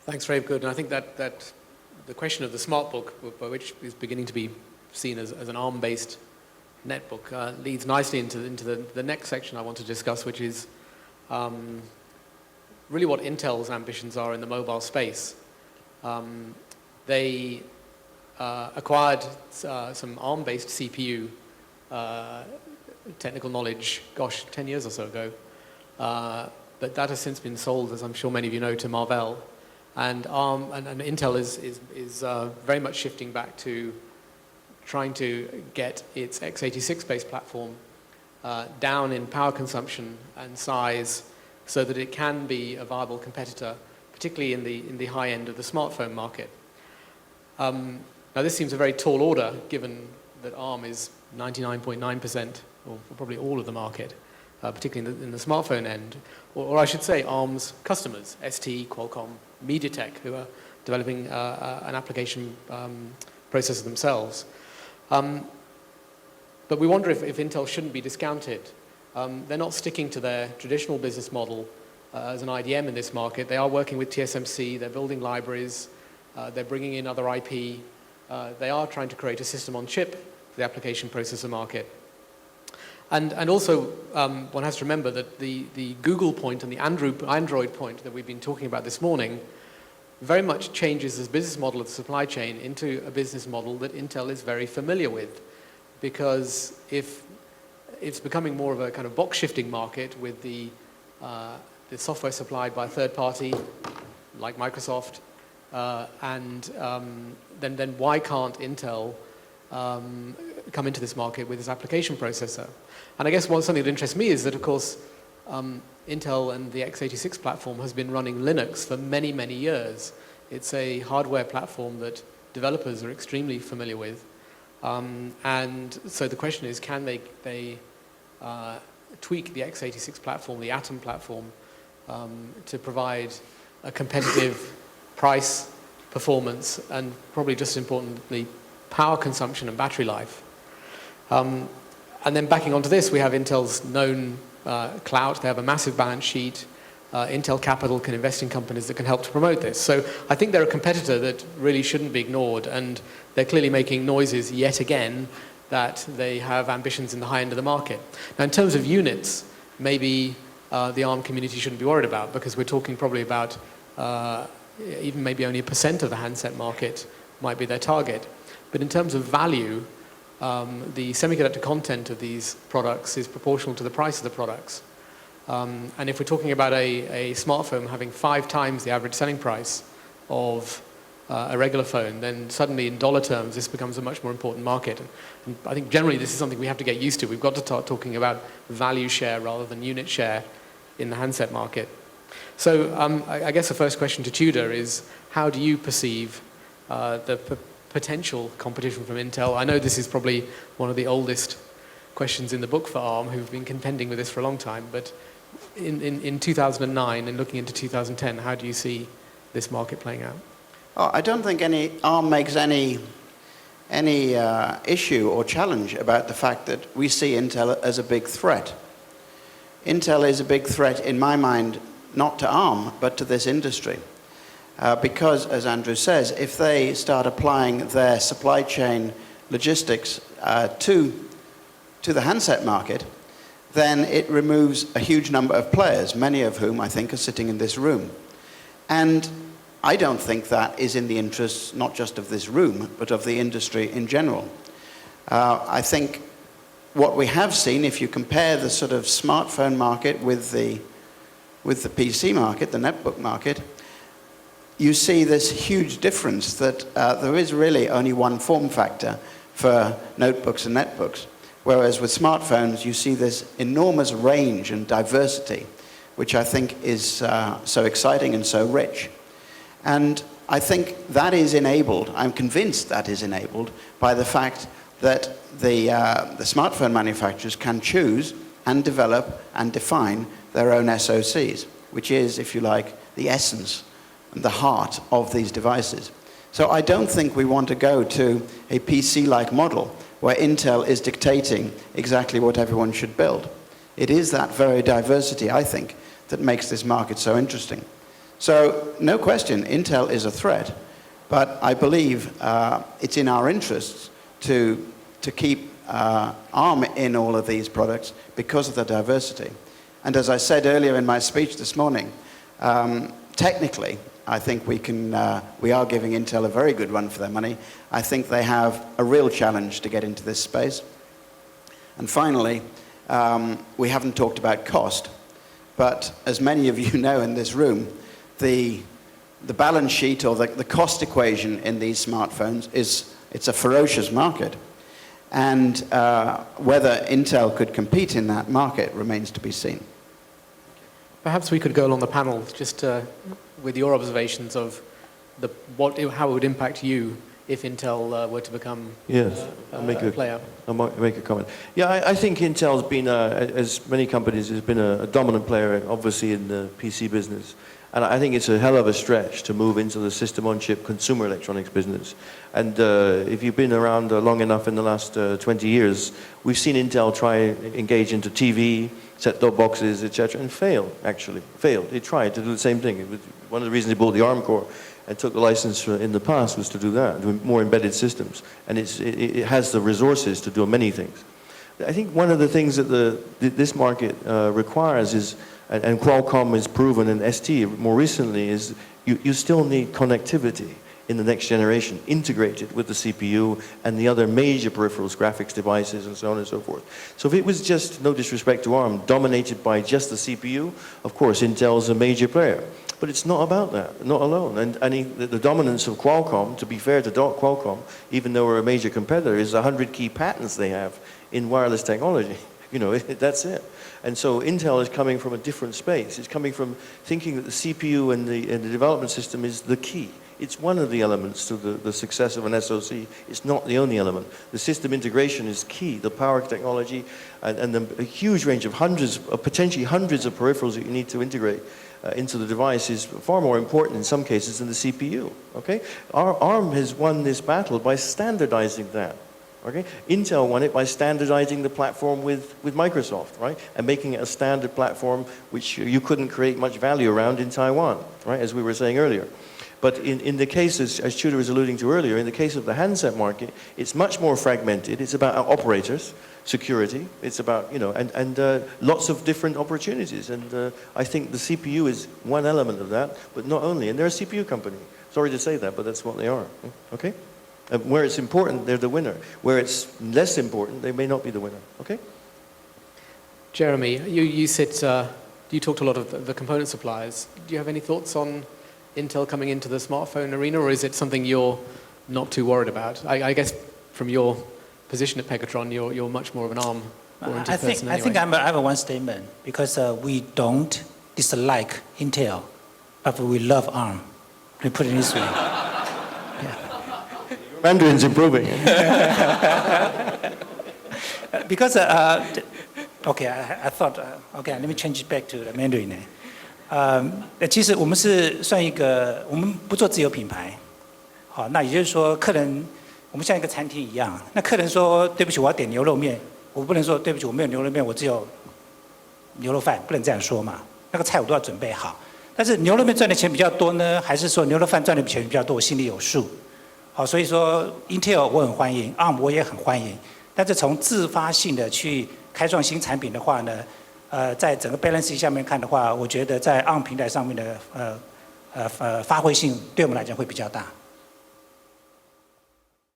Thanks, very good. And I think that the question of the smart book, which is beginning to be seen as an ARM-based netbook, leads nicely into the next section I want to discuss, which is really what Intel's ambitions are in the mobile space. They acquired some ARM-based CPU technical knowledge, 10 years or so ago. But that has since been sold, as I'm sure many of you know, to Marvell. And ARM and Intel is very much shifting back to trying to get its x86-based platform down in power consumption and size so that it can be a viable competitor, particularly in the high end of the smartphone market. Now this seems a very tall order, given that ARM is 99.9%, or probably all of the market, particularly in the smartphone end, or I should say ARM's customers, ST, Qualcomm, MediaTek, who are developing an application processor themselves. But we wonder if Intel shouldn't be discounted. They're not sticking to their traditional business model as an IDM in this market. They are working with TSMC, they're building libraries, they're bringing in other IP. They are trying to create a system on chip for the application processor market. And also, one has to remember that the Google point and the Android point that we've been talking about this morning very much changes this business model of the supply chain into a business model that Intel is very familiar with. Because if it's becoming more of a kind of box shifting market with the software supplied by a third party, like Microsoft, then why can't Intel come into this market with this application processor? And I guess something that interests me is that, of course, Intel and the x86 platform has been running Linux for many, many years. It's a hardware platform that developers are extremely familiar with. And so the question is, can they tweak the x86 platform, the Atom platform, to provide a competitive price, performance, and probably just as importantly, power consumption and battery life. And then backing onto this, we have Intel's known clout. They have a massive balance sheet. Intel Capital can invest in companies that can help to promote this. So I think they're a competitor that really shouldn't be ignored, and they're clearly making noises yet again that they have ambitions in the high end of the market. Now, in terms of units, maybe the ARM community shouldn't be worried about, because we're talking probably about even maybe only 1% of the handset market might be their target. But in terms of value, the semiconductor content of these products is proportional to the price of the products. And if we're talking about a smartphone having 5 times the average selling price of a regular phone, then suddenly in dollar terms this becomes a much more important market. And I think generally this is something we have to get used to. We've got to start talking about value share rather than unit share in the handset market. So I guess the first question to Tudor is, how do you perceive the potential competition from Intel? I know this is probably one of the oldest questions in the book for ARM, who've been contending with this for a long time, but in 2009 and looking into 2010, how do you see this market playing out? Oh, I don't think ARM makes any issue or challenge about the fact that we see Intel as a big threat. Intel is a big threat, in my mind, not to ARM, but to this industry. Because, as Andrew says, if they start applying their supply chain logistics to the handset market, then it removes a huge number of players, many of whom I think are sitting in this room. And I don't think that is in the interests not just of this room, but of the industry in general. I think what we have seen, if you compare the sort of smartphone market with the PC market, the netbook market, you see this huge difference that there is really only one form factor for notebooks and netbooks. Whereas with smartphones, you see this enormous range and diversity, which I think is so exciting and so rich. And I think that is enabled, I'm convinced that is enabled by the fact that the smartphone manufacturers can choose and develop and define their own SoCs, which is, if you like, the essence and the heart of these devices. So I don't think we want to go to a PC-like model where Intel is dictating exactly what everyone should build. It is that very diversity, I think, that makes this market so interesting. So no question, Intel is a threat, but I believe it's in our interests to keep ARM in all of these products because of the diversity. And as I said earlier in my speech this morning, technically, I think we are giving Intel a very good run for their money. I think they have a real challenge to get into this space. And finally, we haven't talked about cost, but as many of you know in this room, the balance sheet or the cost equation in these smartphones it's a ferocious market. And whether Intel could compete in that market remains to be seen. Perhaps we could go along the panel just with your observations of how it would impact you if Intel were to become a player. I'll make a comment. Yeah, I think Intel's been, as many companies, has been a dominant player, obviously, in the PC business. And I think it's a hell of a stretch to move into the system-on-chip consumer electronics business. And if you've been around long enough in the last 20 years, we've seen Intel try engage into TV, set-top boxes, etc., and failed. They tried to do the same thing. It was one of the reasons they bought the ARM core and took the license in the past was to do that, do more embedded systems. And it has the resources to do many things. I think one of the things that this market requires is, and Qualcomm has proven, and ST more recently, is you still need connectivity in the next generation, integrated with the CPU and the other major peripherals, graphics devices, and so on and so forth. So if it was just, no disrespect to ARM, dominated by just the CPU, of course, Intel's a major player. But it's not about that, not alone. And the dominance of Qualcomm, to be fair to Qualcomm, even though we're a major competitor, is 100 key patents they have in wireless technology. You know, that's it. And so Intel is coming from a different space. It's coming from thinking that the CPU and the development system is the key. It's one of the elements to the success of an SoC. It's not the only element. The system integration is key, the power technology, and a huge range of potentially hundreds of peripherals that you need to integrate into the device is far more important in some cases than the CPU, okay? ARM has won this battle by standardizing that, okay? Intel won it by standardizing the platform with Microsoft, right? And making it a standard platform which you couldn't create much value around in Taiwan, right? As we were saying earlier. But in the case, as Tudor was alluding to earlier, in the case of the handset market, it's much more fragmented. It's about operators, security. It's about, you know, and lots of different opportunities. And I think the CPU is one element of that, but not only. And they're a CPU company. Sorry to say that, but that's what they are. Okay? And where it's important, they're the winner. Where it's less important, they may not be the winner. Okay? Jeremy, you talked a lot of the component suppliers. Do you have any thoughts on Intel coming into the smartphone arena, or is it something you're not too worried about? I guess from your position at Pegatron, you're much more of an ARM-oriented person anyway. I think I have one statement, because we don't dislike Intel, but we love ARM. Let me put it this way. Mandarin's improving. Because, okay, I thought, okay, let me change it back to the Mandarin. 其实我们是算一个，我们不做自有品牌，好，那也就是说，客人我们像一个餐厅一样，那客人说对不起，我要点牛肉面，我不能说对不起，我没有牛肉面，我只有牛肉饭，不能这样说嘛，那个菜我都要准备好。但是牛肉面赚的钱比较多呢，还是说牛肉饭赚的钱比较多，我心里有数。好，所以说 Intel 我很欢迎 ，ARM 我也很欢迎，但是从自发性的去开创新产品的话呢？在整个 balance 下面看的话，我觉得在 ARM 平台上面的发挥性对我们来讲会比较大。